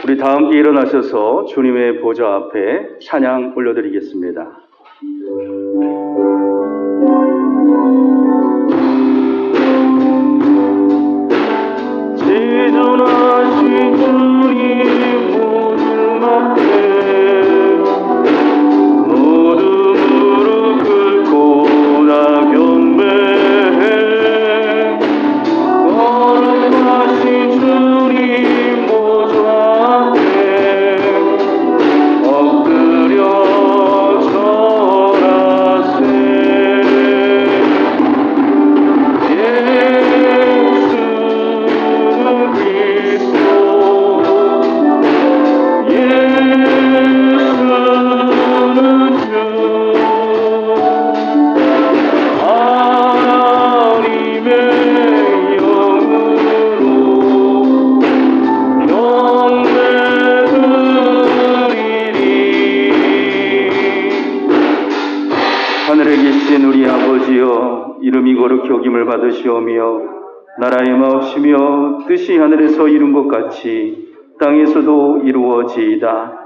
우리 다 함께 일어나셔서 주님의 보좌 앞에 찬양 올려드리겠습니다. 지존하신 주님 보좌 앞에 모두 무릎 꿇고 다 경배해. 거룩하신 주님 보좌 앞에 엎드려 절하세. 예수는 그리스도, 예수는 주, 하나님의 영으로 경배드리리. 하늘에 계신 우리 아버지여, 이름이 거룩히 여김을 받으시오며 나라의 마옵시며 뜻이 하늘에서 이룬 것 같이 땅에서도 이루어지이다.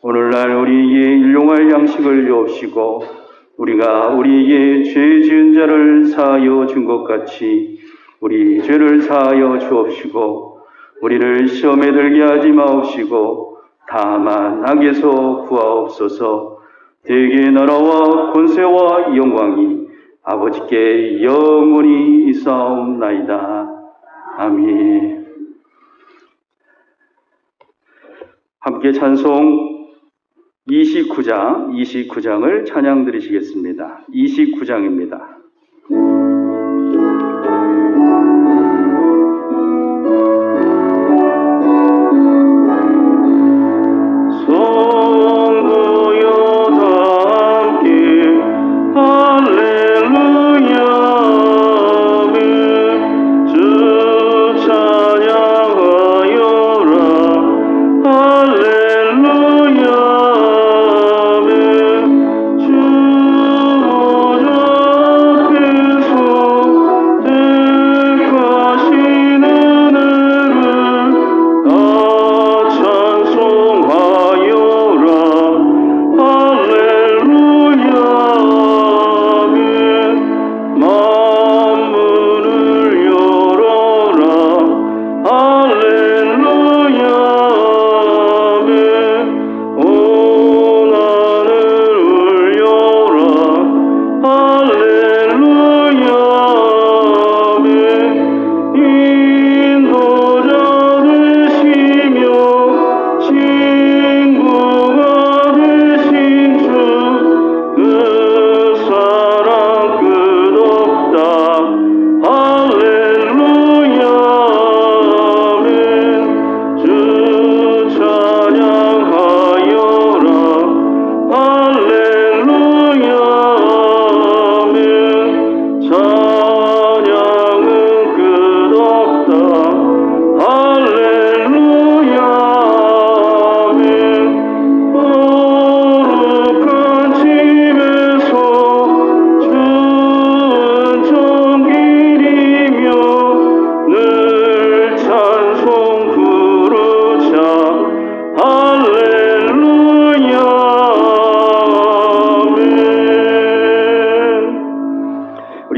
오늘날 우리에게 일용할 양식을 주옵시고 우리가 우리에게 죄 지은 자를 사하여 준 것 같이 우리 죄를 사하여 주옵시고 우리를 시험에 들게 하지 마옵시고 다만 악에서 구하옵소서. 대개 나라와 권세와 영광이 아버지께 영원히 있사옵나이다. 아멘. 함께 찬송 29장을 찬양 드리시겠습니다. 29장입니다.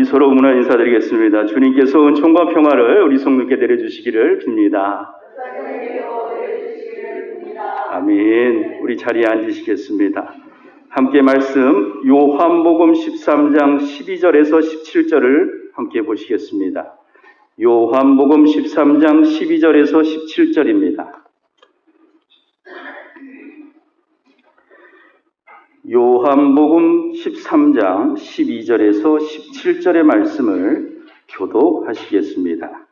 서로 문화 인사드리겠습니다. 주님께서 은총과 평화를 우리 성도께 내려주시기를 빕니다. 아멘. 우리 자리에 앉으시겠습니다. 함께 말씀 요한복음 13장 12절에서 17절을 함께 보시겠습니다. 요한복음 13장 12절에서 17절입니다. 요한복음 13장 12절에서 17절의 말씀을 교독하시겠습니다.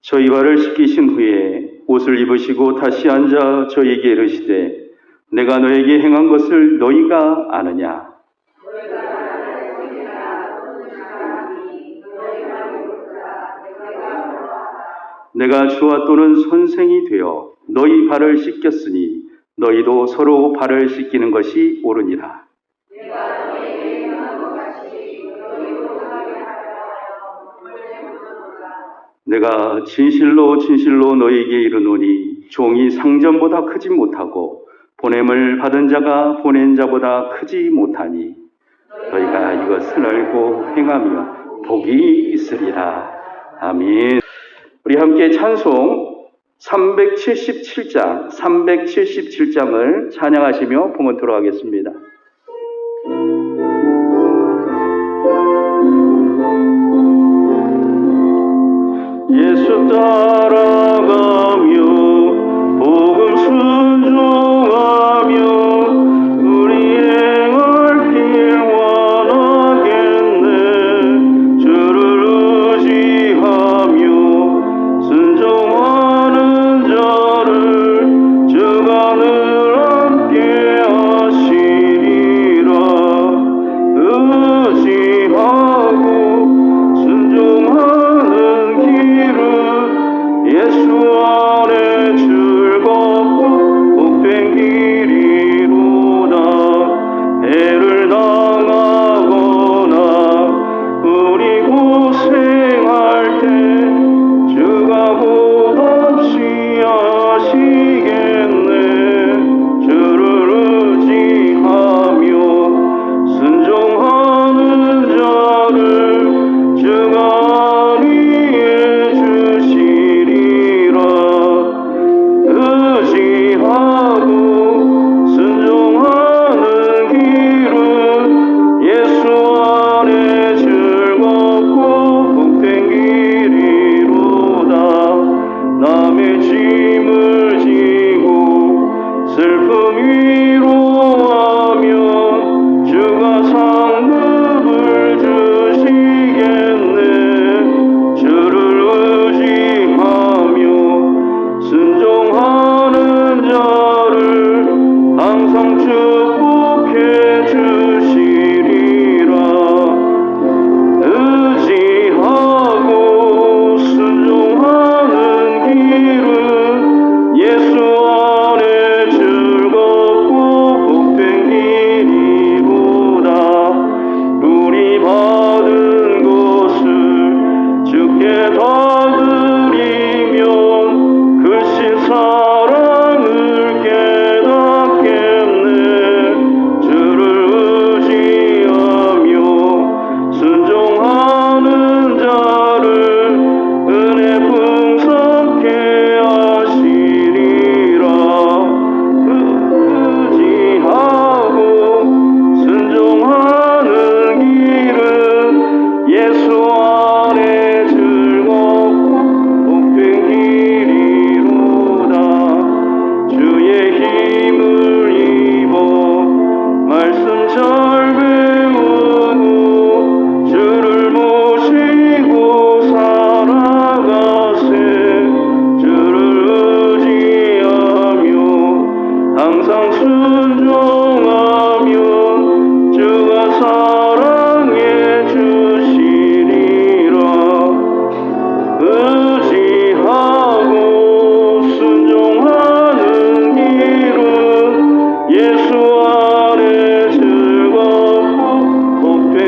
저희 발을 씻기신 후에 옷을 입으시고 다시 앉아 저에게 이르시되 내가 너에게 행한 것을 너희가 아느냐? 내가 주와 또는 선생이 되어 너희 발을 씻겼으니 너희도 서로 발을 씻기는 것이 옳으니라. 내가 진실로 진실로 너희에게 이르노니 종이 상전보다 크지 못하고 보냄을 받은 자가 보낸 자보다 크지 못하니 너희가 이것을 알고 행하며 복이 있으리라. 아멘. 우리 함께 찬송 377장을 찬양하시며 봉헌토록 하겠습니다. 예수 따라가며 복음 순종하며 우리 행할 길 원하겠네. 주를 의지하며 순종하는 자를 주가 늘 함께 하시리라. 의지하고 순종하는 길은 예수 안에 즐겁고 복된 길이로다. 해를 당하거나 우리 고생할 때 주가 봇없이 하시겠네. 주를 의지하며 순종하는 자를 주가 안위해 주시리라. 의지하고 순종하는 길은 예수 안에 즐겁고 복된 길이로다. 남의 짐을 지고 슬픔 위로하며 주가 상급을 주시겠네. 주를 의지하며 순종하는 자를 항상 축복해 주시리라. 의지하고 순종하는 길은 예수 안에 즐겁고 복된 길이로다. 우리 받은 것을 주께 다 드리면 크신 사랑을 깨닫겠네. 주를 의지하며 순종하는 자를 은혜 풍성케 하시리라. 의지하고 순종하는 길은 예수 안에 즐겁고 복된 길이로다. 주의 힘을 입어 말씀 잘 배우고 주를 모시고 살아가세. 주를 의지하며 항상 순종하며 주가 사랑해 주시리라. 의지하고 순종하는 길은 예수 안에 즐겁고 복된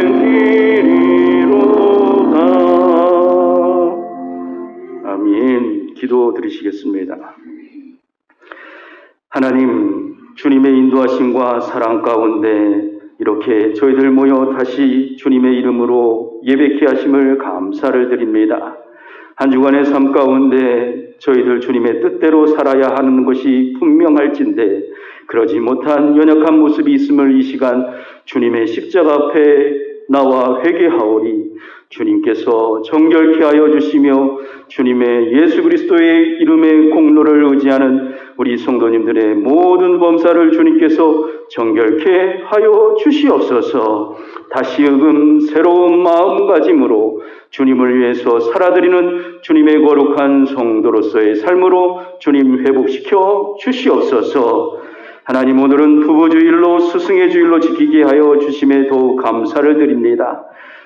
길이로다. 아멘. 기도 드리시겠습니다. 하나님, 주님의 인도하심과 사랑 가운데 이렇게 저희들 모여 다시 주님의 이름으로 예배케 하심을 감사를 드립니다. 한 주간의 삶 가운데 저희들 주님의 뜻대로 살아야 하는 것이 분명할진데 그러지 못한 연약한 모습이 있음을 이 시간 주님의 십자가 앞에 나와 회개하오니 주님께서 정결케 하여 주시며 주님의 예수 그리스도의 이름의 공로를 의지하는 우리 성도님들의 모든 범사를 주님께서 정결케 하여 주시옵소서. 다시금 새로운 마음가짐으로 주님을 위해서 살아드리는 주님의 거룩한 성도로서의 삶으로 주님 회복시켜 주시옵소서. 하나님, 오늘은 부부주일로 스승의 주일로 지키게 하여 주심에 더욱 감사를 드립니다.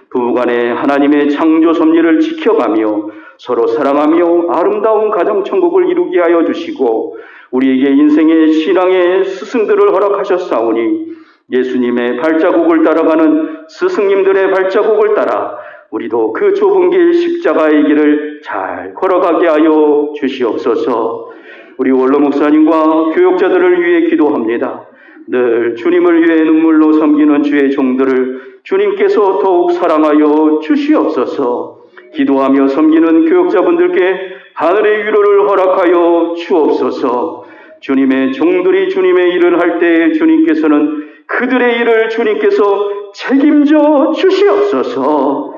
부부간에 하나님의 창조 섭리를 지켜가며 서로 사랑하며 아름다운 가정천국을 이루게 하여 주시고 우리에게 인생의 신앙의 스승들을 허락하셨사오니 예수님의 발자국을 따라가는 스승님들의 발자국을 따라 우리도 그 좁은 길 십자가의 길을 잘 걸어가게 하여 주시옵소서. 우리 원로 목사님과 교역자들을 위해 기도합니다. 늘 주님을 위해 눈물로 섬기는 주의 종들을 주님께서 더욱 사랑하여 주시옵소서. 기도하며 섬기는 교역자분들께 하늘의 위로를 허락하여 주옵소서. 주님의 종들이 주님의 일을 할 때 주님께서는 그들의 일을 주님께서 책임져 주시옵소서.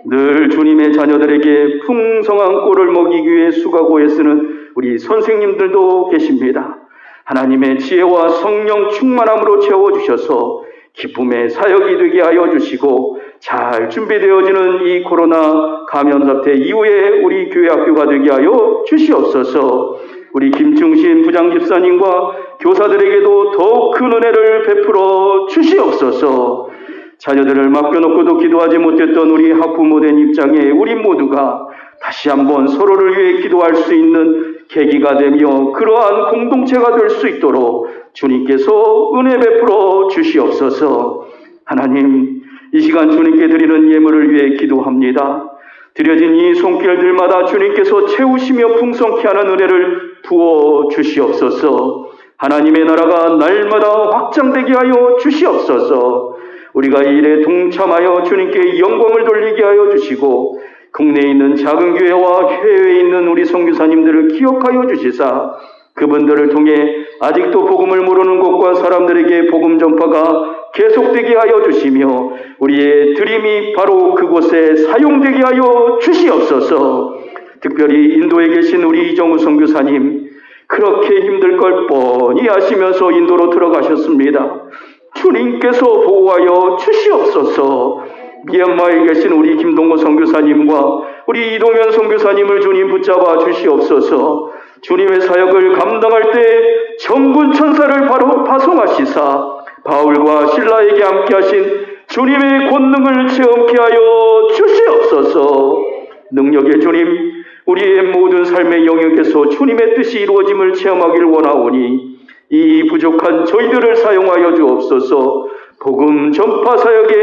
늘 주님의 자녀들에게 풍성한 꼴을 먹이기 위해 수고하고 애쓰는 우리 선생님들도 계십니다. 하나님의 지혜와 성령 충만함으로 채워주셔서 기쁨의 사역이 되게 하여 주시고 잘 준비되어지는 이 코로나 감염 사태 이후에 우리 교회 학교가 되게 하여 주시옵소서. 우리 김충신 부장집사님과 교사들에게도 더욱 큰 은혜를 베풀어 주시옵소서. 자녀들을 맡겨놓고도 기도하지 못했던 우리 학부모된 입장에 우리 모두가 다시 한번 서로를 위해 기도할 수 있는 계기가 되며 그러한 공동체가 될 수 있도록 주님께서 은혜 베풀어 주시옵소서. 하나님, 이 시간 주님께 드리는 예물을 위해 기도합니다. 드려진 이 손길들마다 주님께서 채우시며 풍성케 하는 은혜를 부어 주시옵소서. 하나님의 나라가 날마다 확장되게 하여 주시옵소서. 우리가 이 일에 동참하여 주님께 영광을 돌리게 하여 주시고 국내에 있는 작은 교회와 해외에 있는 우리 선교사님들을 기억하여 주시사 그분들을 통해 아직도 복음을 모르는 곳과 사람들에게 복음 전파가 계속되게 하여 주시며 우리의 드림이 바로 그곳에 사용되게 하여 주시옵소서. 특별히 인도에 계신 우리 이정우 선교사님, 그렇게 힘들 걸 뻔히 아시면서 인도로 들어가셨습니다. 주님께서 보호하여 주시옵소서. 미얀마에 계신 우리 김동호 선교사님과 우리 이동현 선교사님을 주님 붙잡아 주시옵소서. 주님의 사역을 감당할 때 정군 천사를 바로 파송하시사 바울과 실라에게 함께하신 주님의 권능을 체험케 하여 주시옵소서. 능력의 주님, 우리의 모든 삶의 영역에서 주님의 뜻이 이루어짐을 체험하기를 원하오니 이 부족한 저희들을 사용하여 주옵소서. 복음 전파 사역에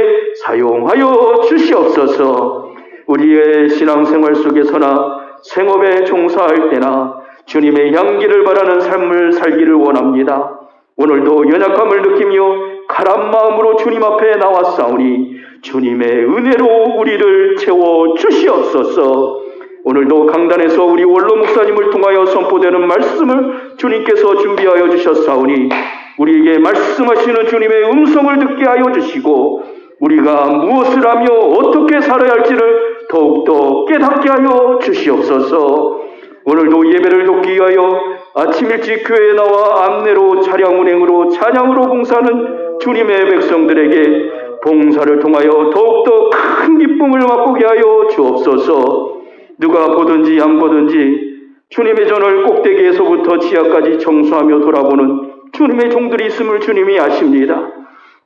사용하여 주시옵소서. 우리의 신앙생활 속에서나 생업에 종사할 때나 주님의 향기를 바라는 삶을 살기를 원합니다. 오늘도 연약함을 느끼며 가란 마음으로 주님 앞에 나왔사오니 주님의 은혜로 우리를 채워 주시옵소서. 오늘도 강단에서 우리 원로 목사님을 통하여 선포되는 말씀을 주님께서 준비하여 주셨사오니 우리에게 말씀하시는 주님의 음성을 듣게 하여 주시고 우리가 무엇을 하며 어떻게 살아야 할지를 더욱더 깨닫게 하여 주시옵소서. 오늘도 예배를 돕기 위하여 아침 일찍 교회에 나와 안내로 차량 운행으로 찬양으로 봉사하는 주님의 백성들에게 봉사를 통하여 더욱더 큰 기쁨을 맛보게 하여 주옵소서. 누가 보든지 안 보든지 주님의 전을 꼭대기에서부터 지하까지 청소하며 돌아보는 주님의 종들이 있음을 주님이 아십니다.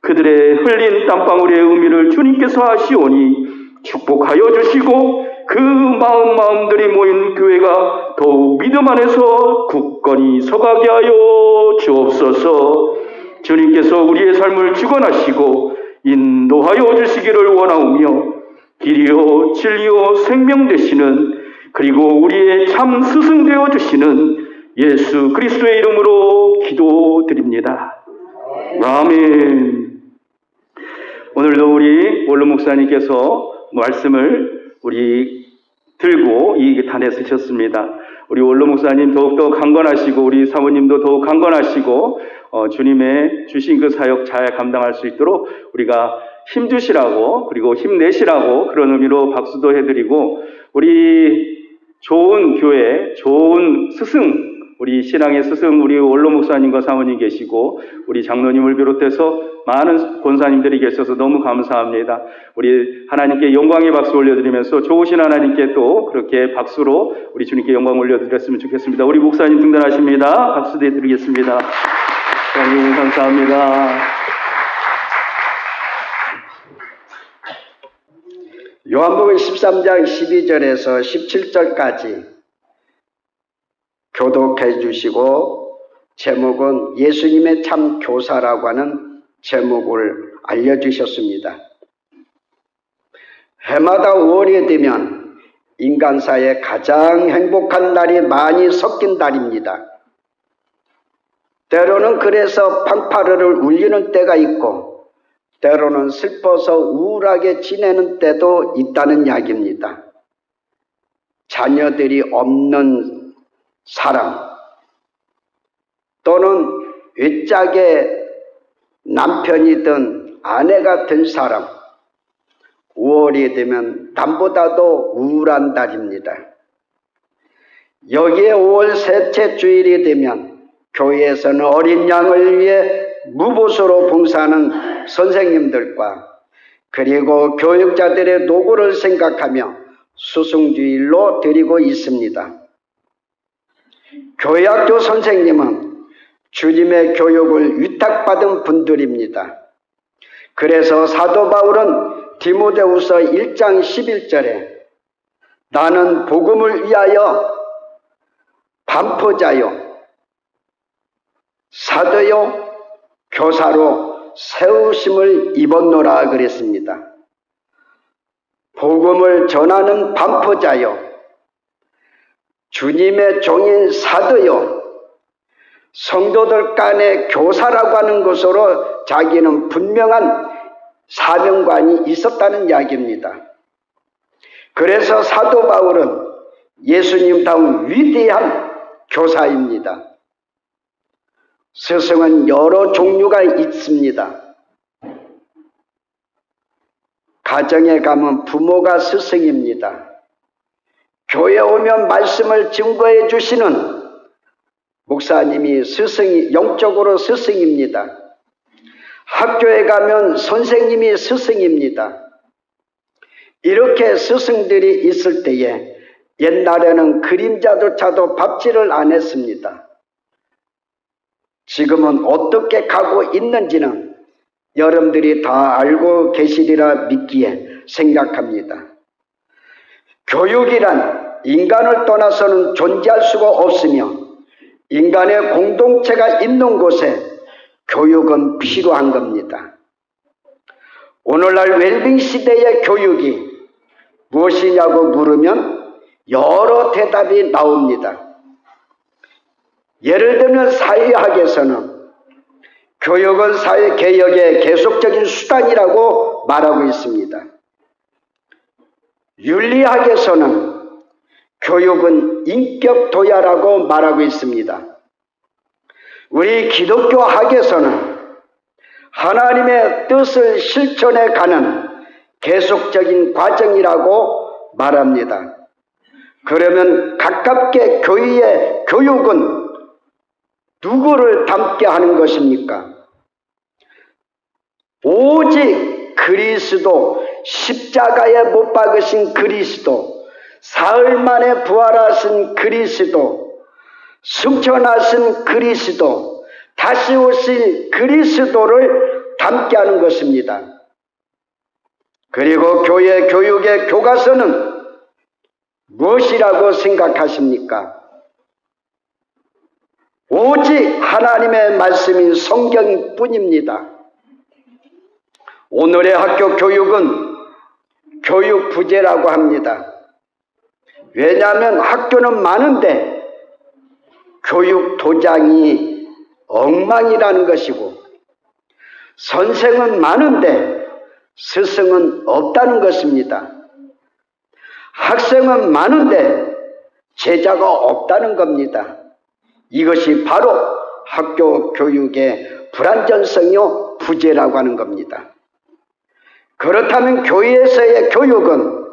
그들의 흘린 땀방울의 의미를 주님께서 아시오니 축복하여 주시고 그 마음들이 모인 교회가 더욱 믿음 안에서 굳건히 서가게 하여 주옵소서. 주님께서 우리의 삶을 주관하시고 인도하여 주시기를 원하오며 길이요 진리요 생명 되시는 그리고 우리의 참 스승 되어 주시는 예수 그리스도의 이름으로 기도드립니다. 아멘. 오늘도 우리 원로 목사님께서 말씀을 우리 들고 이 단에 서셨습니다. 우리 원로 목사님 더욱더 강건하시고 우리 사모님도 더욱 강건하시고 주님의 주신 그 사역 잘 감당할 수 있도록 우리가 힘주시라고 그리고 힘내시라고 그런 의미로 박수도 해드리고 우리 좋은 교회, 좋은 스승, 우리 신앙의 스승, 우리 원로 목사님과 사모님 계시고 우리 장로님을 비롯해서 많은 권사님들이 계셔서 너무 감사합니다. 우리 하나님께 영광의 박수 올려드리면서 좋으신 하나님께 또 그렇게 박수로 우리 주님께 영광 올려드렸으면 좋겠습니다. 우리 목사님 등단하십니다. 박수 드리겠습니다. 하나님 감사합니다. 요한복음 13장 12절에서 17절까지 교독해 주시고 제목은 예수님의 참 교사라고 하는 제목을 알려주셨습니다. 해마다 5월이 되면 인간사에 가장 행복한 날이 많이 섞인 달입니다. 때로는 그래서 팡파르를 울리는 때가 있고 때로는 슬퍼서 우울하게 지내는 때도 있다는 이야기입니다. 자녀들이 없는 사람 또는 외짝의 남편이든 아내가 된 사람 5월이 되면 남보다도 우울한 달입니다. 여기에 5월 셋째 주일이 되면 교회에서는 어린 양을 위해 무보수로 봉사하는 선생님들과 그리고 교육자들의 노고를 생각하며 수승주일로 드리고 있습니다. 교회학교 선생님은 주님의 교육을 위탁받은 분들입니다. 그래서 사도 바울은 디모데후서 1장 11절에 나는 복음을 위하여 반포자요 사도요 교사로 세우심을 입었노라 그랬습니다. 복음을 전하는 반포자요 주님의 종인 사도요 성도들 간의 교사라고 하는 것으로 자기는 분명한 사명관이 있었다는 이야기입니다. 그래서 사도 바울은 예수님다운 위대한 교사입니다. 스승은 여러 종류가 있습니다. 가정에 가면 부모가 스승입니다. 교회에 오면 말씀을 증거해 주시는 목사님이 스승이 영적으로 스승입니다. 학교에 가면 선생님이 스승입니다. 이렇게 스승들이 있을 때에 옛날에는 그림자조차도 밟지를 안 했습니다. 지금은 어떻게 가고 있는지는 여러분들이 다 알고 계시리라 믿기에 생각합니다. 교육이란 인간을 떠나서는 존재할 수가 없으며 인간의 공동체가 있는 곳에 교육은 필요한 겁니다. 오늘날 웰빙 시대의 교육이 무엇이냐고 물으면 여러 대답이 나옵니다. 예를 들면 사회학에서는 교육은 사회개혁의 계속적인 수단이라고 말하고 있습니다. 윤리학에서는 교육은 인격도야라고 말하고 있습니다. 우리 기독교학에서는 하나님의 뜻을 실천해 가는 계속적인 과정이라고 말합니다. 그러면 가깝게 교회의 교육은 누구를 닮게 하는 것입니까? 오직 그리스도, 십자가에 못 박으신 그리스도, 사흘 만에 부활하신 그리스도, 승천하신 그리스도, 다시 오실 그리스도를 닮게 하는 것입니다. 그리고 교회 교육의 교과서는 무엇이라고 생각하십니까? 오직 하나님의 말씀인 성경일 뿐입니다. 오늘의 학교 교육은 교육 부재라고 합니다. 왜냐하면 학교는 많은데 교육 도장이 엉망이라는 것이고 선생은 많은데 스승은 없다는 것입니다. 학생은 많은데 제자가 없다는 겁니다. 이것이 바로 학교 교육의 불완전성이요 부재라고 하는 겁니다. 그렇다면 교회에서의 교육은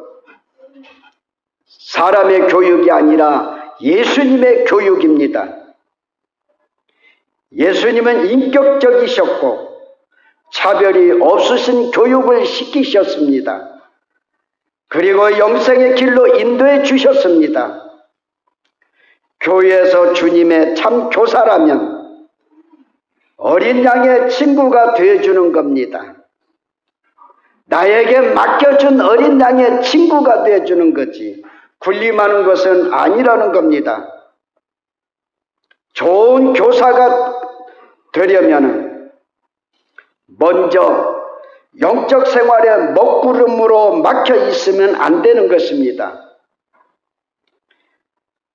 사람의 교육이 아니라 예수님의 교육입니다. 예수님은 인격적이셨고 차별이 없으신 교육을 시키셨습니다. 그리고 영생의 길로 인도해 주셨습니다. 교회에서 주님의 참 교사라면 어린 양의 친구가 되어주는 겁니다. 나에게 맡겨준 어린 양의 친구가 되어주는 거지 군림하는 것은 아니라는 겁니다. 좋은 교사가 되려면 먼저 영적 생활에 먹구름으로 막혀 있으면 안 되는 것입니다.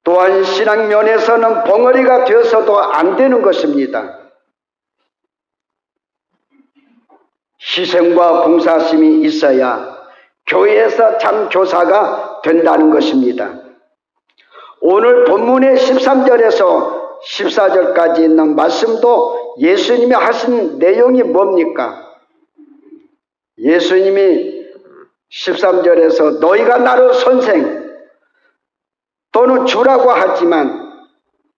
또한 신앙면에서는 벙어리가 되어서도 안 되는 것입니다. 희생과 봉사심이 있어야 교회에서 참 교사가 된다는 것입니다. 오늘 본문의 13절에서 14절까지 있는 말씀도 예수님이 하신 내용이 뭡니까? 예수님이 13절에서 너희가 나를 선생 또는 주라고 하지만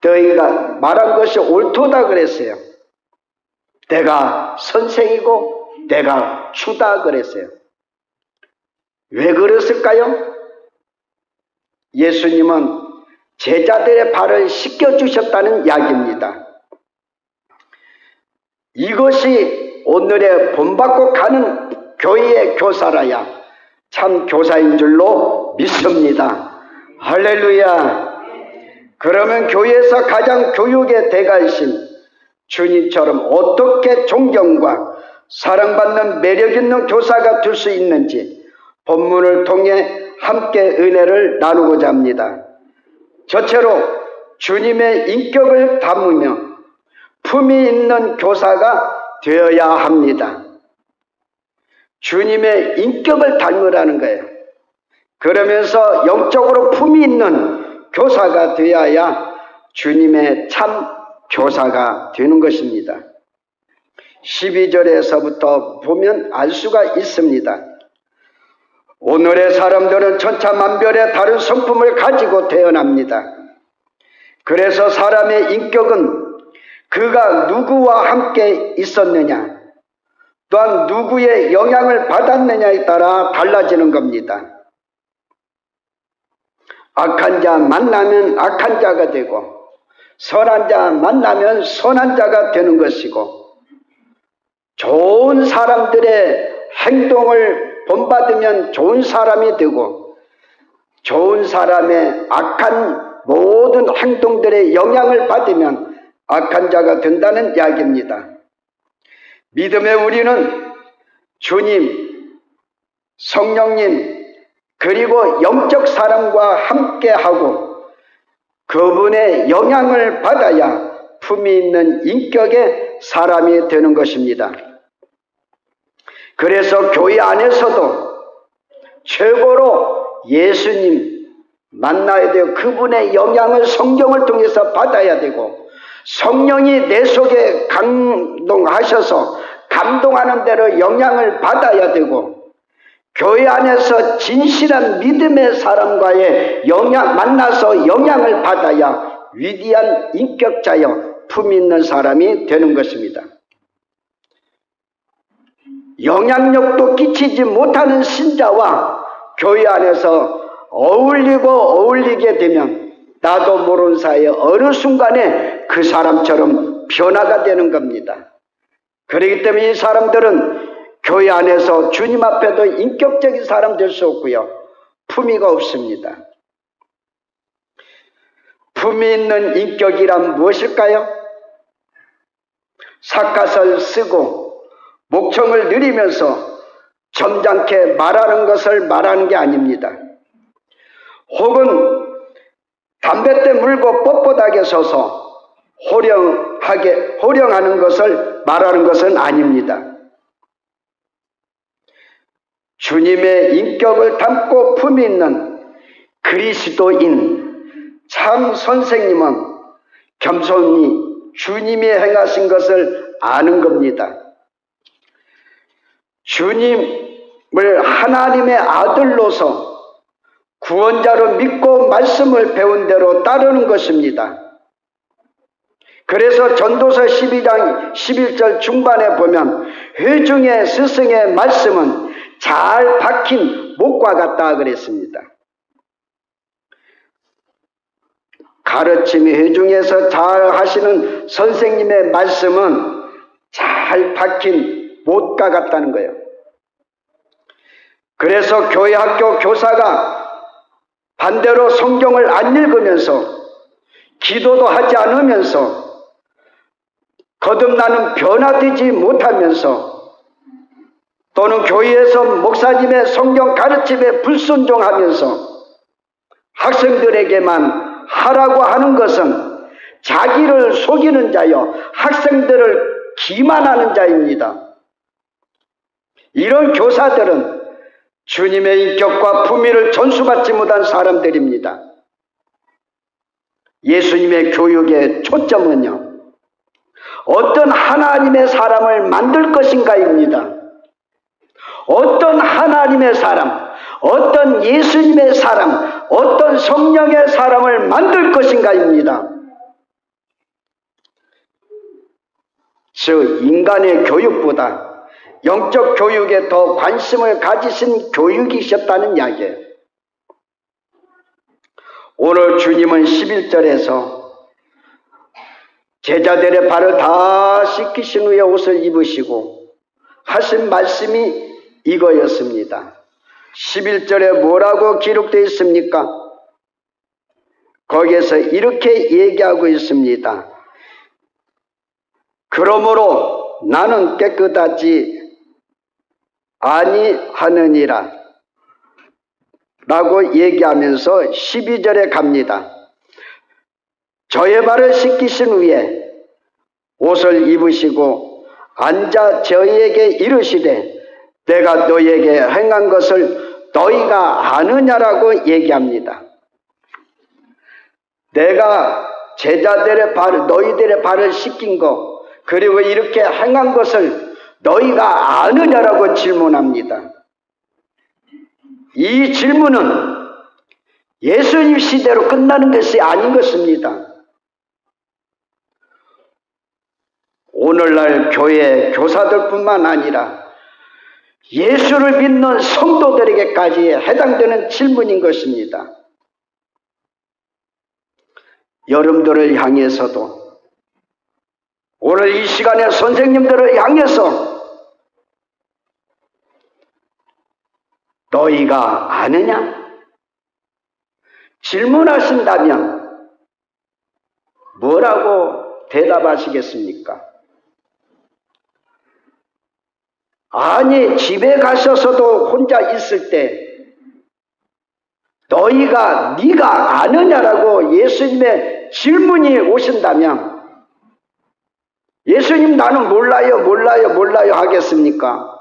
너희가 말한 것이 옳도다 그랬어요. 내가 선생이고 내가 주다 그랬어요. 왜 그랬을까요? 예수님은 제자들의 발을 씻겨주셨다는 이야기입니다. 이것이 오늘의 본받고 가는 교회의 교사라야 참 교사인 줄로 믿습니다. 할렐루야. 그러면 교회에서 가장 교육의 대가이신 주님처럼 어떻게 존경과 사랑받는 매력 있는 교사가 될 수 있는지 본문을 통해 함께 은혜를 나누고자 합니다. 저체로 주님의 인격을 담으며 품이 있는 교사가 되어야 합니다. 주님의 인격을 닮으라는 거예요. 그러면서 영적으로 품이 있는 교사가 되어야 주님의 참 교사가 되는 것입니다. 12절에서부터 보면 알 수가 있습니다. 오늘의 사람들은 천차만별의 다른 성품을 가지고 태어납니다. 그래서 사람의 인격은 그가 누구와 함께 있었느냐, 또한 누구의 영향을 받았느냐에 따라 달라지는 겁니다. 악한 자 만나면 악한 자가 되고 선한 자 만나면 선한 자가 되는 것이고, 좋은 사람들의 행동을 본받으면 좋은 사람이 되고 좋은 사람의 악한 모든 행동들의 영향을 받으면 악한 자가 된다는 이야기입니다. 믿음의 우리는 주님, 성령님, 그리고 영적 사랑과 함께하고 그분의 영향을 받아야 품이 있는 인격의 사람이 되는 것입니다. 그래서 교회 안에서도 최고로 예수님 만나야 되고 그분의 영향을 성경을 통해서 받아야 되고 성령이 내 속에 감동하셔서 감동하는 대로 영향을 받아야 되고 교회 안에서 진실한 믿음의 사람과의 만나서 영향을 받아야 위대한 인격자여 품 있는 사람이 되는 것입니다. 영향력도 끼치지 못하는 신자와 교회 안에서 어울리게 되면 나도 모르는 사이에 어느 순간에 그 사람처럼 변화가 되는 겁니다. 그렇기 때문에 이 사람들은 교회 안에서 주님 앞에도 인격적인 사람 될 수 없고요. 품위가 없습니다. 품위 있는 인격이란 무엇일까요? 삿갓을 쓰고 목청을 느리면서 점잖게 말하는 것을 말하는 게 아닙니다. 혹은 담뱃대 물고 뻣뻣하게 서서 호령하는 것을 말하는 것은 아닙니다. 주님의 인격을 담고 품이 있는 그리스도인 참 선생님은 겸손히 주님이 행하신 것을 아는 겁니다. 주님을 하나님의 아들로서 구원자로 믿고 말씀을 배운 대로 따르는 것입니다. 그래서 전도서 12장 11절 중반에 보면 회중의 스승의 말씀은 잘 박힌 목과 같다 그랬습니다. 가르침이 회중에서 잘 하시는 선생님의 말씀은 잘 박힌 못과 같다는 거예요. 그래서 교회 학교 교사가 반대로 성경을 안 읽으면서 기도도 하지 않으면서 거듭나는 변화되지 못하면서 또는 교회에서 목사님의 성경 가르침에 불순종하면서 학생들에게만 하라고 하는 것은 자기를 속이는 자요 학생들을 기만하는 자입니다. 이런 교사들은 주님의 인격과 품위를 전수받지 못한 사람들입니다. 예수님의 교육의 초점은요, 어떤 하나님의 사람을 만들 것인가입니다. 어떤 하나님의 사람, 어떤 예수님의 사람, 어떤 성령의 사람을 만들 것인가입니다. 즉 인간의 교육보다 영적 교육에 더 관심을 가지신 교육이셨다는 이야기예요. 오늘 주님은 11절에서 제자들의 발을 다 씻기신 후에 옷을 입으시고 하신 말씀이 이거였습니다. 11절에 뭐라고 기록되어 있습니까? 거기에서 이렇게 얘기하고 있습니다. 그러므로 나는 깨끗하지 아니하느니라 라고 얘기하면서 12절에 갑니다. 저의 발을 씻기신 후에 옷을 입으시고 앉아 저희에게 이르시되 내가 너희에게 행한 것을 너희가 아느냐라고 얘기합니다. 내가 제자들의 발, 너희들의 발을 씻긴 거, 그리고 이렇게 행한 것을 너희가 아느냐라고 질문합니다. 이 질문은 예수님 시대로 끝나는 것이 아닌 것입니다. 오늘날 교회 교사들뿐만 아니라 예수를 믿는 성도들에게까지 해당되는 질문인 것입니다. 여러분들을 향해서도 오늘 이 시간에 선생님들을 향해서 너희가 아느냐? 질문하신다면 뭐라고 대답하시겠습니까? 아니, 집에 가셔서도 혼자 있을 때 네가 아느냐라고 예수님의 질문이 오신다면 예수님 나는 몰라요 하겠습니까?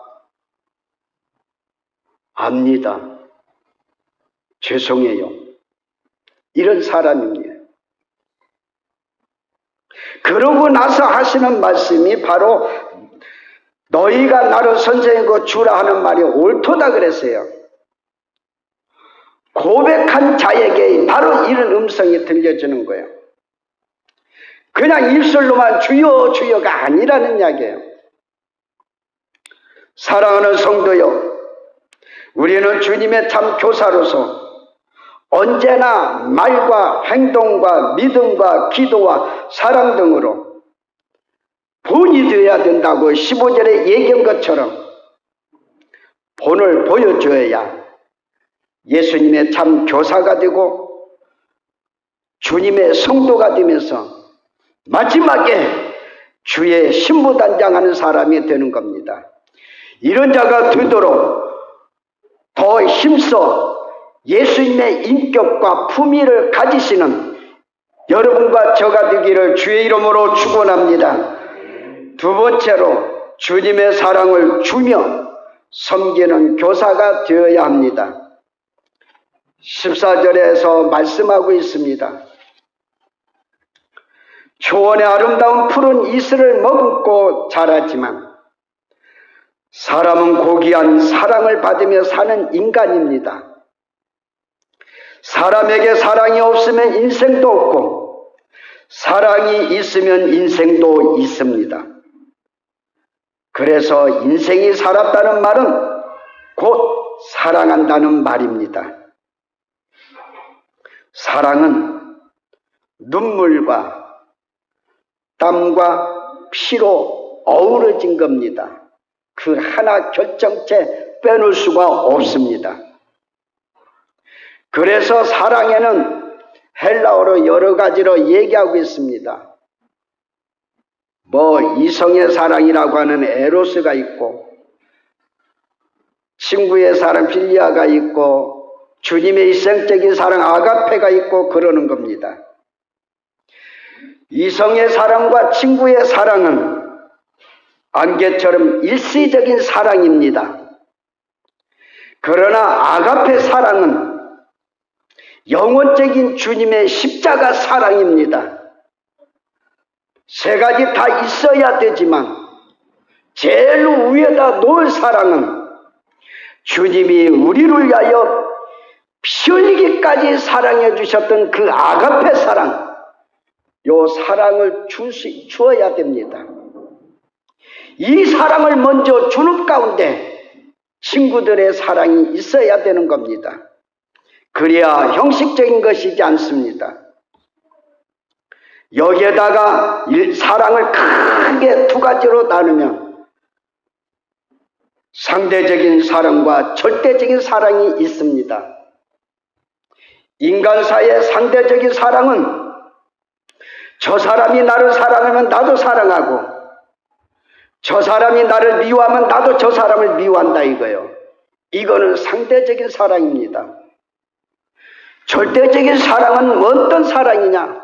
압니다. 죄송해요. 이런 사람입니다. 그러고 나서 하시는 말씀이 바로 너희가 나를 선생이고 주라 하는 말이 옳도다 그랬어요. 고백한 자에게 바로 이런 음성이 들려주는 거예요. 그냥 입술로만 주여 주여가 아니라는 이야기예요. 사랑하는 성도요, 우리는 주님의 참 교사로서 언제나 말과 행동과 믿음과 기도와 사랑 등으로 본이 되어야 된다고 15절에 얘기한 것처럼 본을 보여줘야 예수님의 참 교사가 되고 주님의 성도가 되면서 마지막에 주의 신부단장하는 사람이 되는 겁니다. 이런 자가 되도록 더 힘써 예수님의 인격과 품위를 가지시는 여러분과 저가 되기를 주의 이름으로 축원합니다. 두 번째로 주님의 사랑을 주며 섬기는 교사가 되어야 합니다. 14절에서 말씀하고 있습니다. 초원의 아름다운 푸른 이슬을 머금고 자라지만 사람은 고귀한 사랑을 받으며 사는 인간입니다. 사람에게 사랑이 없으면 인생도 없고 사랑이 있으면 인생도 있습니다. 그래서 인생이 살았다는 말은 곧 사랑한다는 말입니다. 사랑은 눈물과 땀과 피로 어우러진 겁니다. 그 하나 결정체 빼놓을 수가 없습니다. 그래서 사랑에는 헬라어로 여러 가지로 얘기하고 있습니다. 이성의 사랑이라고 하는 에로스가 있고, 친구의 사랑 필리아가 있고, 주님의 일생적인 사랑 아가페가 있고 그러는 겁니다. 이성의 사랑과 친구의 사랑은 안개처럼 일시적인 사랑입니다. 그러나 아가페 사랑은 영혼적인 주님의 십자가 사랑입니다. 세 가지 다 있어야 되지만 제일 위에다 놓을 사랑은 주님이 우리를 위하여 피 흘리기까지 사랑해 주셨던 그 아가페 사랑, 요 사랑을 주어야 됩니다. 이 사랑을 먼저 주는 가운데 친구들의 사랑이 있어야 되는 겁니다. 그래야 형식적인 것이지 않습니다. 여기에다가 사랑을 크게 두 가지로 나누면 상대적인 사랑과 절대적인 사랑이 있습니다. 인간사의 상대적인 사랑은 저 사람이 나를 사랑하면 나도 사랑하고, 저 사람이 나를 미워하면 나도 저 사람을 미워한다 이거예요. 이거는 상대적인 사랑입니다. 절대적인 사랑은 어떤 사랑이냐?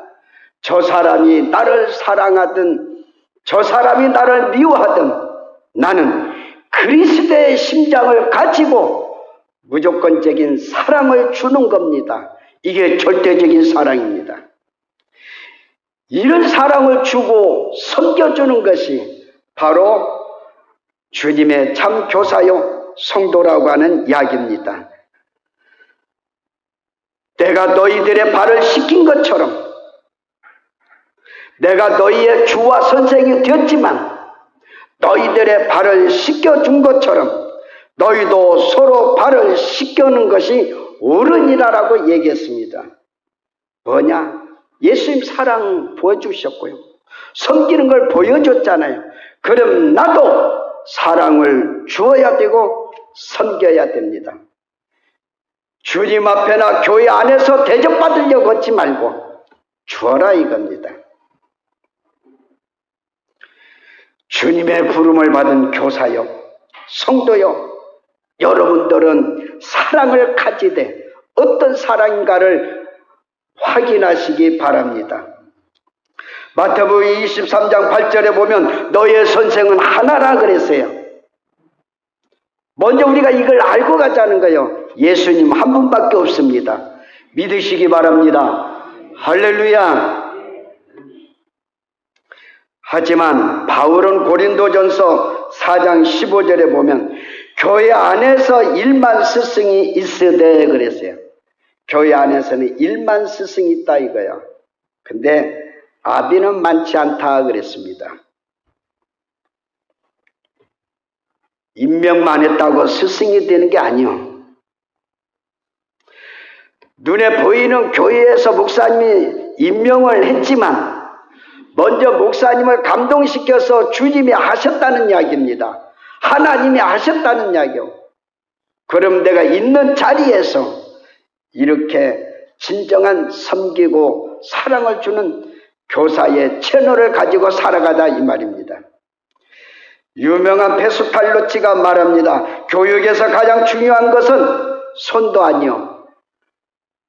저 사람이 나를 사랑하든 저 사람이 나를 미워하든 나는 그리스도의 심장을 가지고 무조건적인 사랑을 주는 겁니다. 이게 절대적인 사랑입니다. 이런 사랑을 주고 섬겨주는 것이 바로 주님의 참 교사요 성도라고 하는 이야기입니다. 내가 너희들의 발을 씻긴 것처럼 내가 너희의 주와 선생이 되었지만 너희들의 발을 씻겨준 것처럼 너희도 서로 발을 씻겨는 것이 옳으니라라고 얘기했습니다. 뭐냐? 예수님 사랑 보여주셨고요. 섬기는 걸 보여줬잖아요. 그럼 나도 사랑을 주어야 되고 섬겨야 됩니다. 주님 앞에나 교회 안에서 대접받으려고 하지 말고 주어라 이겁니다. 주님의 부름을 받은 교사요, 성도요, 여러분들은 사랑을 가지되 어떤 사랑인가를 확인하시기 바랍니다. 마태복음 23장 8절에 보면 너의 선생은 하나라 그랬어요. 먼저 우리가 이걸 알고 가자는 거예요. 예수님 한 분밖에 없습니다. 믿으시기 바랍니다. 할렐루야. 하지만 바울은 고린도전서 4장 15절에 보면 교회 안에서 1만 스승이 있으되 그랬어요. 교회 안에서는 1만 스승이 있다 이거예요. 근데 아비는 많지 않다 그랬습니다. 임명만 했다고 스승이 되는 게 아니요. 눈에 보이는 교회에서 목사님이 임명을 했지만 먼저 목사님을 감동시켜서 주님이 하셨다는 이야기입니다. 하나님이 하셨다는 이야기요. 그럼 내가 있는 자리에서 이렇게 진정한 섬기고 사랑을 주는 교사의 채널을 가지고 살아가다 이 말입니다. 유명한 페스팔로치가 말합니다. 교육에서 가장 중요한 것은 손도 아니요,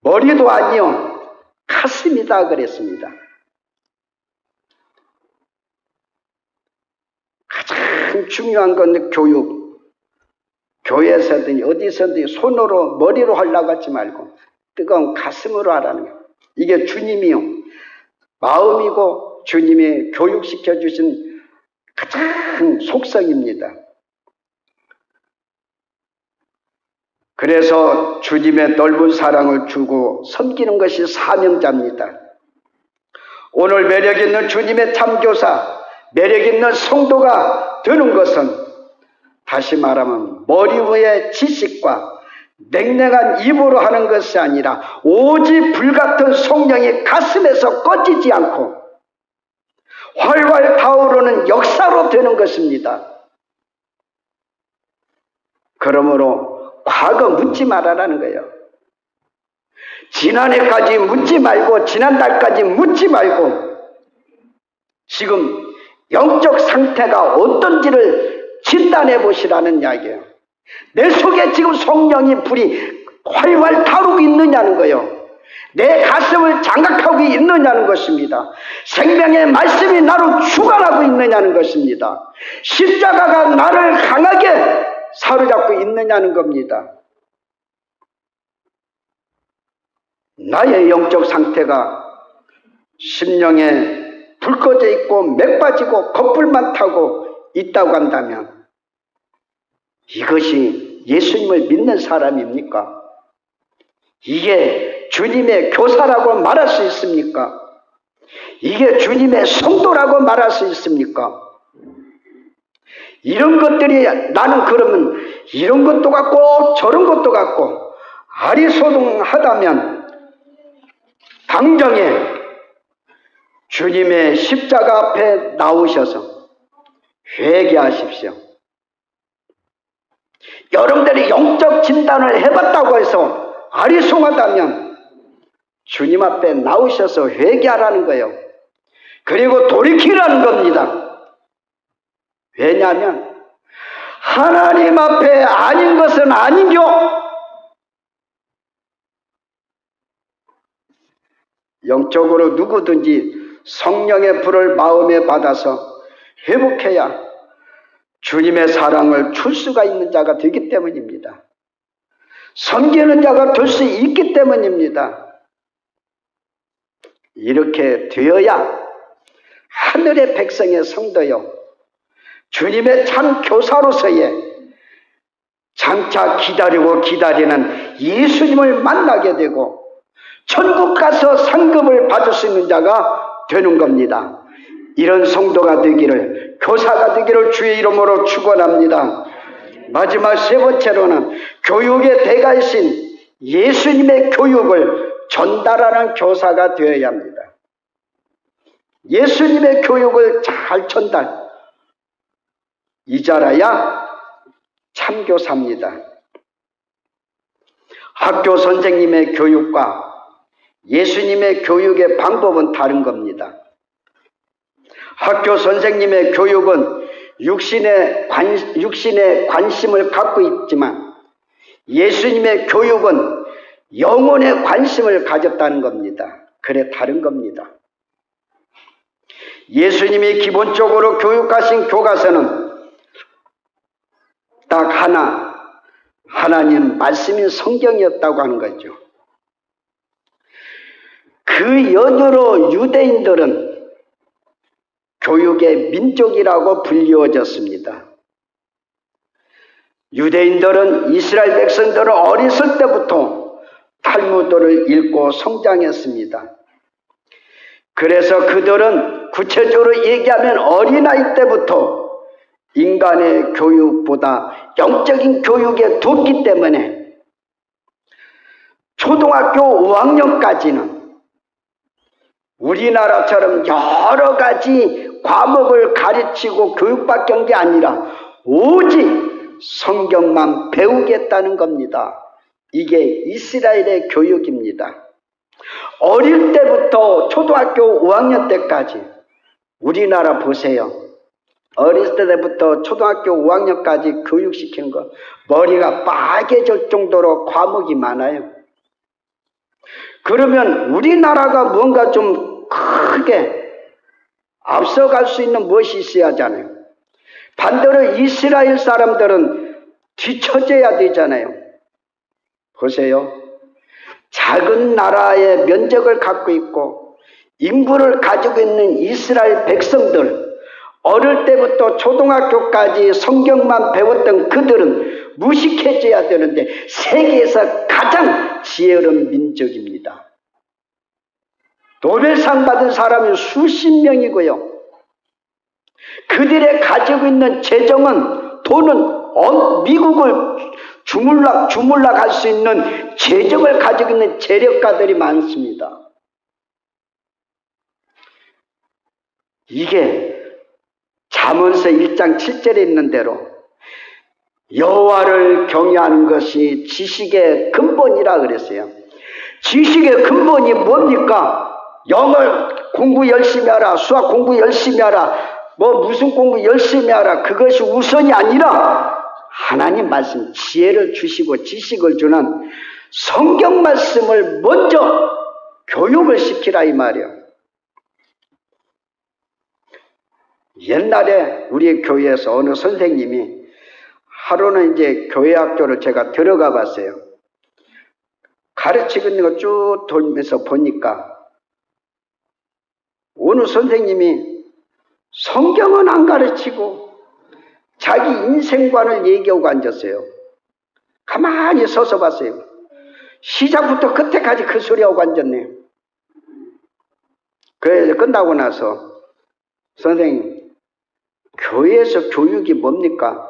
머리도 아니요, 가슴이다 그랬습니다. 가장 중요한 건 교육. 교회에서든 어디서든 손으로 머리로 하려고 하지 말고 뜨거운 가슴으로 하라는 거예요. 이게 주님이요, 마음이고 주님이 교육시켜 주신 가장 속성입니다. 그래서 주님의 넓은 사랑을 주고 섬기는 것이 사명자입니다. 오늘 매력있는 주님의 참교사, 매력있는 성도가 되는 것은 다시 말하면 머리 위에 지식과 냉랭한 입으로 하는 것이 아니라 오직 불같은 성령이 가슴에서 꺼지지 않고 활활 타오르는 역사로 되는 것입니다. 그러므로 과거 묻지 말아라는 거예요. 지난해까지 묻지 말고 지난달까지 묻지 말고 지금 영적 상태가 어떤지를 진단해 보시라는 이야기예요. 내 속에 지금 성령의 불이 활활 타오르고 있느냐는 거예요. 내 가슴을 장악하고 있느냐는 것입니다. 생명의 말씀이 나로 주관하고 있느냐는 것입니다. 십자가가 나를 강하게 사로잡고 있느냐는 겁니다. 나의 영적 상태가 심령에 불 꺼져 있고 맥 빠지고 겁불만 타고 있다고 한다면 이것이 예수님을 믿는 사람입니까? 이게 주님의 교사라고 말할 수 있습니까? 이게 주님의 성도라고 말할 수 있습니까? 이런 것들이 나는 그러면 이런 것도 같고 저런 것도 같고 아리송하다면 당장에 주님의 십자가 앞에 나오셔서 회개하십시오. 여러분들이 영적 진단을 해봤다고 해서 아리송하다면 주님 앞에 나오셔서 회개하라는 거예요. 그리고 돌이키라는 겁니다. 왜냐하면 하나님 앞에 아닌 것은 아닌겨. 영적으로 누구든지 성령의 불을 마음에 받아서 회복해야 주님의 사랑을 줄 수가 있는 자가 되기 때문입니다. 섬기는 자가 될 수 있기 때문입니다. 이렇게 되어야 하늘의 백성의 성도요, 주님의 참 교사로서의 장차 기다리고 기다리는 예수님을 만나게 되고 천국 가서 상급을 받을 수 있는 자가 되는 겁니다. 이런 성도가 되기를, 교사가 되기를 주의 이름으로 축원합니다. 마지막 세 번째로는 교육의 대가이신 예수님의 교육을 전달하는 교사가 되어야 합니다. 예수님의 교육을 잘 전달, 이 자라야 참교사입니다. 학교 선생님의 교육과 예수님의 교육의 방법은 다른 겁니다. 학교 선생님의 교육은 육신의 관심을 갖고 있지만 예수님의 교육은 영혼의 관심을 가졌다는 겁니다. 그래, 다른 겁니다. 예수님이 기본적으로 교육하신 교과서는 딱 하나, 하나님 말씀인 성경이었다고 하는 거죠. 그 연유로 유대인들은 교육의 민족이라고 불리워졌습니다. 유대인들은 이스라엘 백성들을 어렸을 때부터 탈무드를 읽고 성장했습니다. 그래서 그들은 구체적으로 얘기하면 어린아이 때부터 인간의 교육보다 영적인 교육에 뒀기 때문에 초등학교 5학년까지는 우리나라처럼 여러 가지 과목을 가르치고 교육받게 한 게 아니라 오직 성경만 배우겠다는 겁니다. 이게 이스라엘의 교육입니다. 어릴 때부터 초등학교 5학년 때까지, 우리나라 보세요. 어릴 때부터 초등학교 5학년까지 교육시키는 거 머리가 빠개질 정도로 과목이 많아요. 그러면 우리나라가 뭔가 좀 크게 앞서갈 수 있는 무엇이 있어야 하잖아요. 반대로 이스라엘 사람들은 뒤처져야 되잖아요. 보세요. 작은 나라의 면적을 갖고 있고 인구를 가지고 있는 이스라엘 백성들, 어릴 때부터 초등학교까지 성경만 배웠던 그들은 무식해져야 되는데 세계에서 가장 지혜로운 민족입니다. 노벨상 받은 사람이 수십 명이고요. 그들의 가지고 있는 재정은, 돈은 미국을 주물락 할 수 있는 재정을 가지고 있는 재력가들이 많습니다. 이게 잠언서 1장 7절에 있는 대로 여호와를 경외하는 것이 지식의 근본이라 그랬어요. 지식의 근본이 뭡니까? 영어 공부 열심히 하라, 수학 공부 열심히 하라, 무슨 공부 열심히 하라, 그것이 우선이 아니라 하나님 말씀, 지혜를 주시고 지식을 주는 성경 말씀을 먼저 교육을 시키라 이 말이에요. 옛날에 우리 교회에서 어느 선생님이 하루는 이제 교회 학교를 제가 들어가 봤어요. 가르치고 있는 거 쭉 돌면서 보니까 어느 선생님이 성경은 안 가르치고 자기 인생관을 얘기하고 앉았어요. 가만히 서서 봤어요. 시작부터 끝에까지 그 소리하고 앉았네. 그래서 끝나고 나서 선생님, 교회에서 교육이 뭡니까?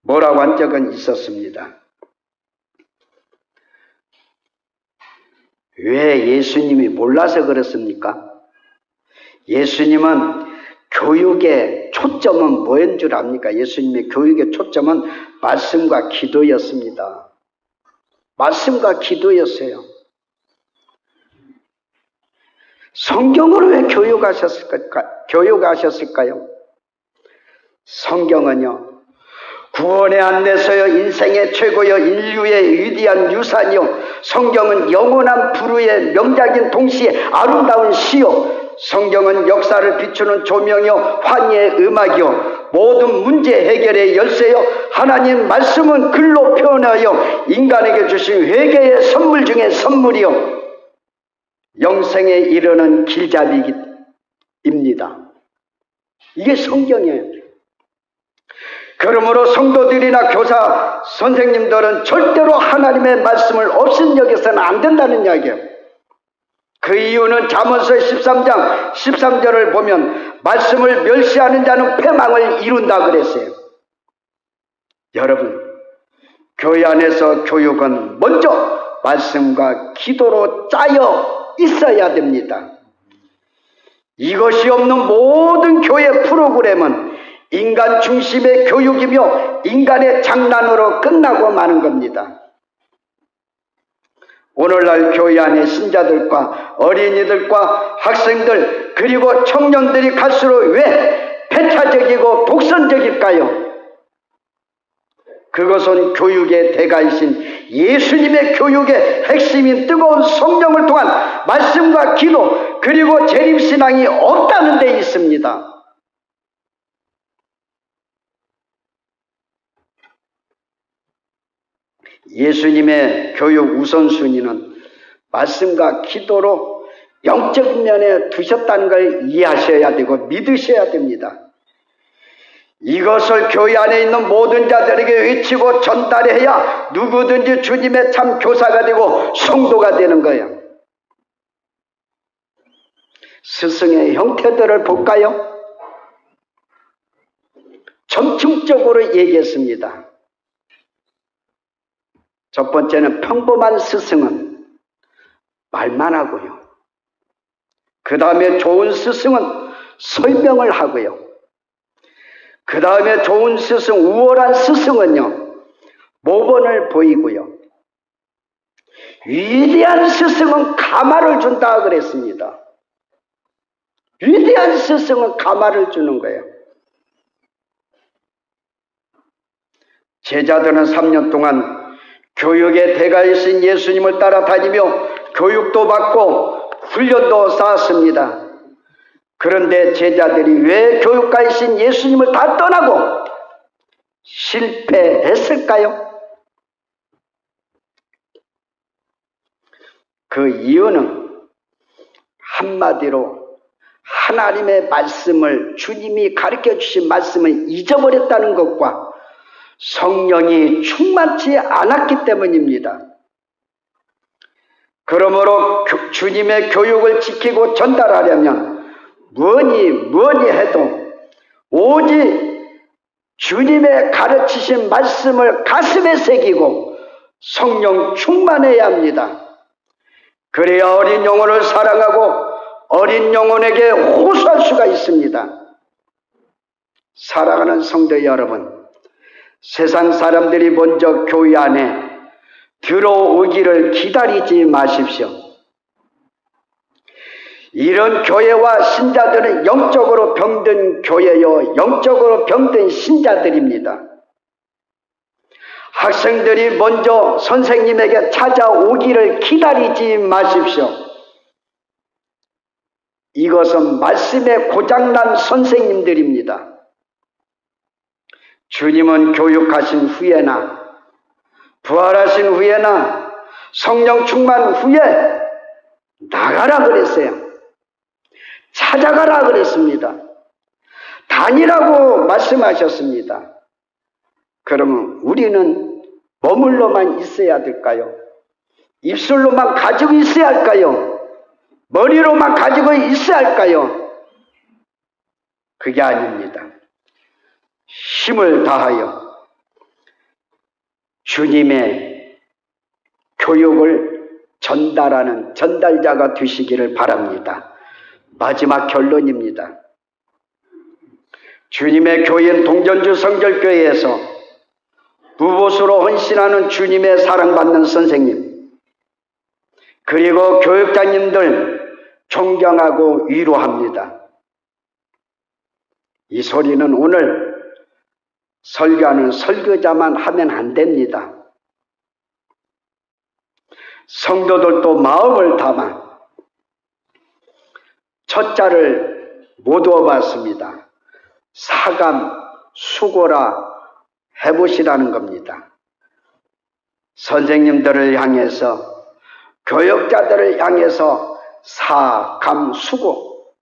뭐라고 한 적은 있었습니다. 왜 예수님이 몰라서 그렇습니까? 예수님은 교육의 초점은 뭐인 줄 압니까? 예수님의 교육의 초점은 말씀과 기도였습니다. 말씀과 기도였어요. 성경으로 왜 교육하셨을까요? 성경은요, 구원의 안내서요, 인생의 최고요, 인류의 위대한 유산이요, 성경은 영원한 불후의 명작인 동시에 아름다운 시요, 성경은 역사를 비추는 조명이요, 환희의 음악이요, 모든 문제 해결의 열쇠요, 하나님 말씀은 글로 표현하여 인간에게 주신 회개의 선물 중에 선물이요, 영생에 이르는 길잡이입니다. 이게 성경이에요. 그러므로 성도들이나 교사, 선생님들은 절대로 하나님의 말씀을 없인 여겨서는 안 된다는 이야기예요. 그 이유는 잠언서 13장 13절을 보면 말씀을 멸시하는 자는 패망을 이룬다 그랬어요. 여러분, 교회 안에서 교육은 먼저 말씀과 기도로 짜여 있어야 됩니다. 이것이 없는 모든 교회 프로그램은 인간 중심의 교육이며 인간의 장난으로 끝나고 마는 겁니다. 오늘날 교회 안에 신자들과 어린이들과 학생들 그리고 청년들이 갈수록 왜 배타적이고 독선적일까요? 그것은 교육의 대가이신 예수님의 교육의 핵심인 뜨거운 성령을 통한 말씀과 기도 그리고 재림신앙이 없다는 데 있습니다. 예수님의 교육 우선순위는 말씀과 기도로 영적 면에 두셨다는 걸 이해하셔야 되고 믿으셔야 됩니다. 이것을 교회 안에 있는 모든 자들에게 외치고 전달해야 누구든지 주님의 참 교사가 되고 성도가 되는 거예요. 스승의 형태들을 볼까요? 점층적으로 얘기했습니다. 첫 번째는 평범한 스승은 말만 하고요. 그 다음에 좋은 스승은 설명을 하고요. 그 다음에 좋은 스승, 우월한 스승은요, 모범을 보이고요. 위대한 스승은 가마를 준다 그랬습니다. 위대한 스승은 가마를 주는 거예요. 제자들은 3년 동안 교육의 대가이신 예수님을 따라다니며 교육도 받고 훈련도 쌓았습니다. 그런데 제자들이 왜 교육가이신 예수님을 다 떠나고 실패했을까요? 그 이유는 한마디로 하나님의 말씀을, 주님이 가르쳐 주신 말씀을 잊어버렸다는 것과 성령이 충만치 않았기 때문입니다. 그러므로 주님의 교육을 지키고 전달하려면 뭐니 해도 오직 주님의 가르치신 말씀을 가슴에 새기고 성령 충만해야 합니다. 그래야 어린 영혼을 사랑하고 어린 영혼에게 호소할 수가 있습니다. 사랑하는 성도 여러분, 세상 사람들이 먼저 교회 안에 들어오기를 기다리지 마십시오. 이런 교회와 신자들은 영적으로 병든 교회요, 영적으로 병든 신자들입니다. 학생들이 먼저 선생님에게 찾아오기를 기다리지 마십시오. 이것은 말씀에 고장난 선생님들입니다. 주님은 교육하신 후에나 부활하신 후에나 성령 충만 후에 나가라 그랬어요. 찾아가라 그랬습니다. 다니라고 말씀하셨습니다. 그러면 우리는 머물러만 있어야 될까요? 입술로만 가지고 있어야 할까요? 머리로만 가지고 있어야 할까요? 그게 아닙니다. 힘을 다하여 주님의 교육을 전달하는 전달자가 되시기를 바랍니다. 마지막 결론입니다. 주님의 교인 동전주 성결교회에서 무보수로 헌신하는 주님의 사랑받는 선생님, 그리고 교육자님들 존경하고 위로합니다. 이 소리는 오늘 설교하는 설교자만 하면 안 됩니다. 성도들도 마음을 담아 첫 자를 못 얻어봤습니다. 사감, 수고라 해보시라는 겁니다. 선생님들을 향해서, 교역자들을 향해서 사감, 수고,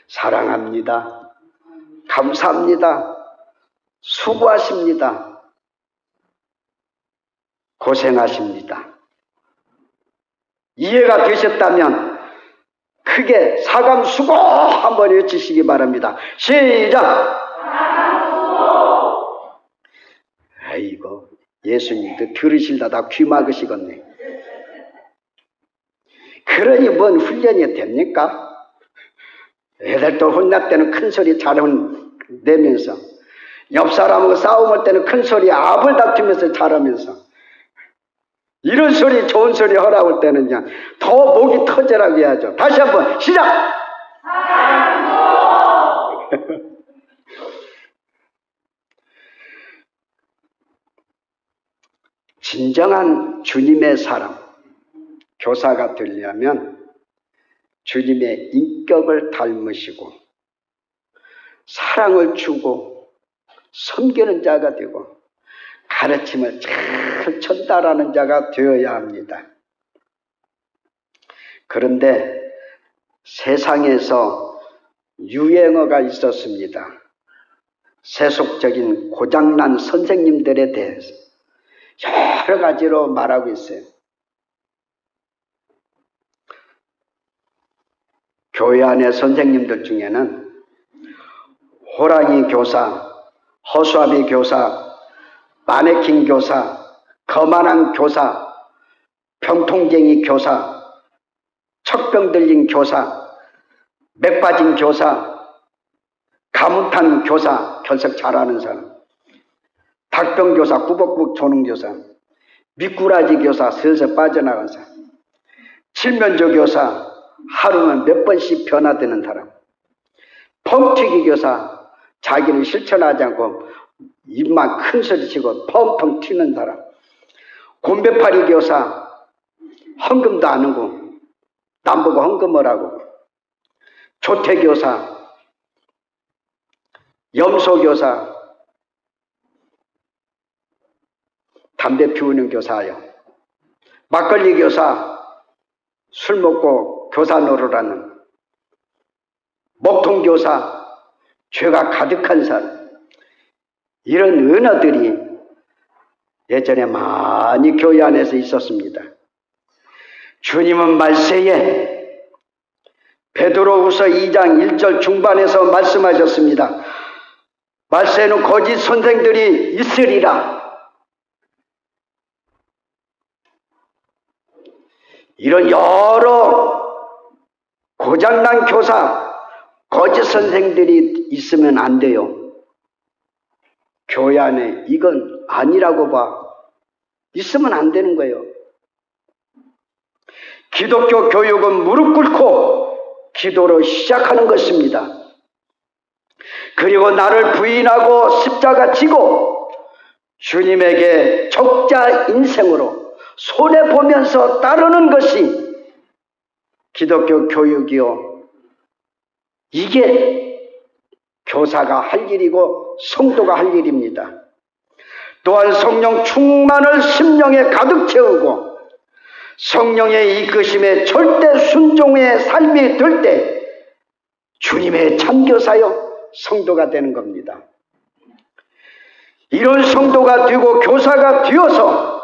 사랑합니다. 감사합니다. 수고하십니다. 고생하십니다. 이해가 되셨다면 크게 사감 수고 한번 외치시기 바랍니다. 시작! 아이고, 예수님도 들으실라다 귀 막으시겠네. 그러니 뭔 훈련이 됩니까? 애들도 혼날 때는 큰 소리 잘 내면서, 옆 사람하고 싸움할 때는 큰 소리 압을 다투면서 잘하면서, 이런 소리 좋은 소리 하라고 할 때는 그냥 더 목이 터져라고 해야죠. 다시 한번 시작! 진정한 주님의 사람, 교사가 되려면 주님의 인격을 닮으시고 사랑을 주고 섬기는 자가 되고 가르침을 잘 전달하는 자가 되어야 합니다. 그런데 세상에서 유행어가 있었습니다. 세속적인 고장난 선생님들에 대해서 여러 가지로 말하고 있어요. 교회 안의 선생님들 중에는 호랑이 교사, 허수아비 교사, 마네킹 교사, 거만한 교사, 병통쟁이 교사, 척병 들린 교사, 맥 빠진 교사, 가문탄 교사, 결석 잘하는 사람, 닭병 교사, 꾸벅꾸벅 조는 교사, 미꾸라지 교사, 슬슬 빠져나간 사람, 칠면조 교사, 하루는 몇 번씩 변화되는 사람, 펑튀기 교사, 자기는 실천하지 않고 입만 큰 소리 치고 펑펑 튀는 사람, 곰배파리 교사, 헌금도 안 하고 남보고 헌금을 하고, 조태교사, 염소교사, 담배 피우는 교사요, 막걸리 교사, 술 먹고 교사 노릇하는, 목통교사, 죄가 가득한 사람, 이런 언어들이 예전에 많이 교회 안에서 있었습니다. 주님은 말세에 베드로후서 2장 1절 중반에서 말씀하셨습니다. 말세에는 거짓 선생들이 있으리라. 이런 여러 고장난 교사, 거짓 선생들이 있으면 안 돼요. 교회 안에 이건 아니라고 봐. 있으면 안 되는 거예요. 기독교 교육은 무릎 꿇고 기도로 시작하는 것입니다. 그리고 나를 부인하고 십자가 지고 주님에게 적자 인생으로 손해보면서 따르는 것이 기독교 교육이요, 이게 교사가 할 일이고 성도가 할 일입니다. 또한 성령 충만을 심령에 가득 채우고 성령의 이끄심에 절대 순종의 삶이 들 때 주님의 참교사여 성도가 되는 겁니다. 이런 성도가 되고 교사가 되어서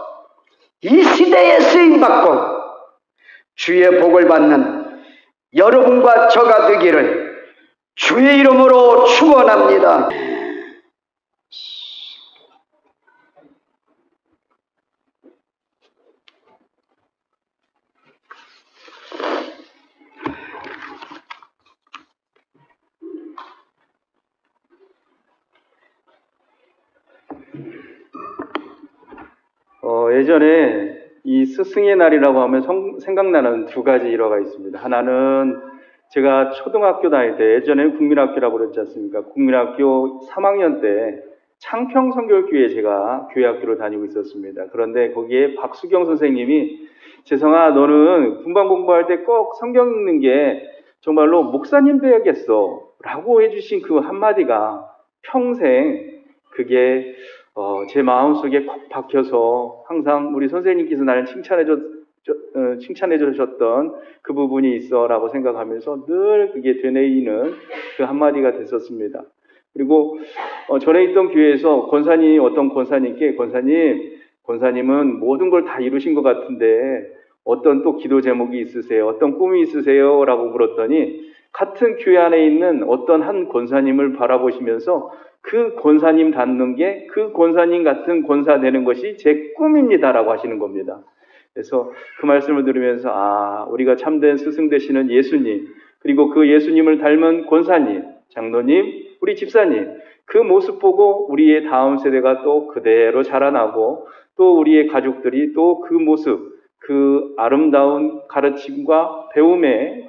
이 시대에 쓰임받고 주의 복을 받는 여러분과 저가 되기를 주의 이름으로 축원합니다. 예전에 이 스승의 날이라고 하면 생각나는 두 가지 일화가 있습니다. 하나는 제가 초등학교 다닐 때, 예전에 국민학교라고 그랬지 않습니까? 국민학교 3학년 때 창평성결교회에 제가 교회학교로 다니고 있었습니다. 그런데 거기에 박수경 선생님이 재성아, 너는 군방 공부할 때 꼭 성경 읽는 게 정말로 목사님 돼야겠어 라고 해주신 그 한마디가 평생 그게 제 마음속에 콕 박혀서 항상 우리 선생님께서 나를 칭찬해 주셨던 그 부분이 있어라고 생각하면서 늘 그게 되뇌이는 그 한마디가 됐었습니다. 그리고 전에 있던 교회에서 어떤 권사님께 권사님은 모든 걸 다 이루신 것 같은데 어떤 또 기도 제목이 있으세요? 어떤 꿈이 있으세요? 라고 물었더니 같은 교회 안에 있는 어떤 한 권사님을 바라보시면서 그 권사님 닮는 게 그 권사님 같은 권사 되는 것이 제 꿈입니다라고 하시는 겁니다. 그래서 그 말씀을 들으면서 우리가 참된 스승 되시는 예수님, 그리고 그 예수님을 닮은 권사님, 장로님, 우리 집사님, 그 모습 보고 우리의 다음 세대가 또 그대로 자라나고 또 우리의 가족들이 또 그 모습, 그 아름다운 가르침과 배움의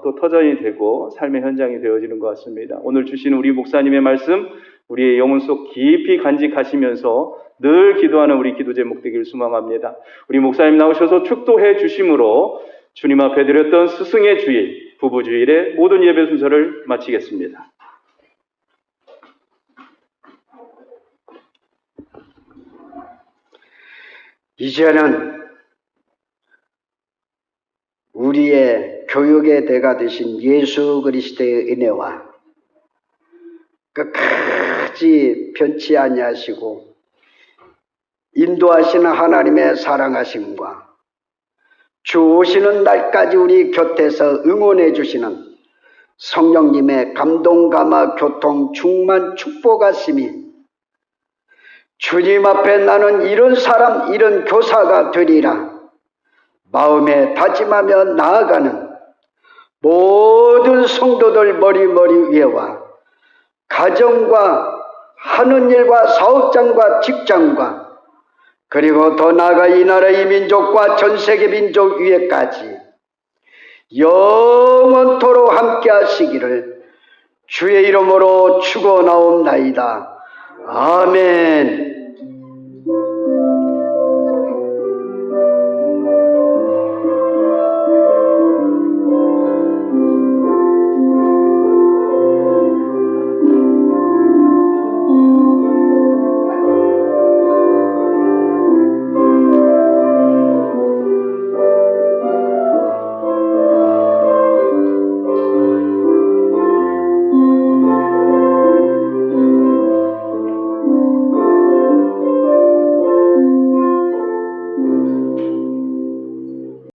또 터전이 되고 삶의 현장이 되어지는 것 같습니다. 오늘 주신 우리 목사님의 말씀, 우리의 영혼 속 깊이 간직하시면서 늘 기도하는 우리 기도 제목 되기를 소망합니다. 우리 목사님 나오셔서 축도해 주심으로 주님 앞에 드렸던 스승의 주일, 부부 주일의 모든 예배 순서를 마치겠습니다. 이제는 우리의 교육의 대가 되신 예수 그리스도의 은혜와 끝까지 변치 아니하시고 인도하시는 하나님의 사랑하심과 주 오시는 날까지 우리 곁에서 응원해 주시는 성령님의 감동, 감화, 교통, 충만, 축복하심이 주님 앞에 나는 이런 사람, 이런 교사가 되리라 마음에 다짐하며 나아가는 모든 성도들 머리 위에와 가정과 하는 일과 사업장과 직장과 그리고 더 나아가 이 나라 이 민족과 전 세계 민족 위에까지 영원토록 함께 하시기를 주의 이름으로 축원하옵나이다. 아멘.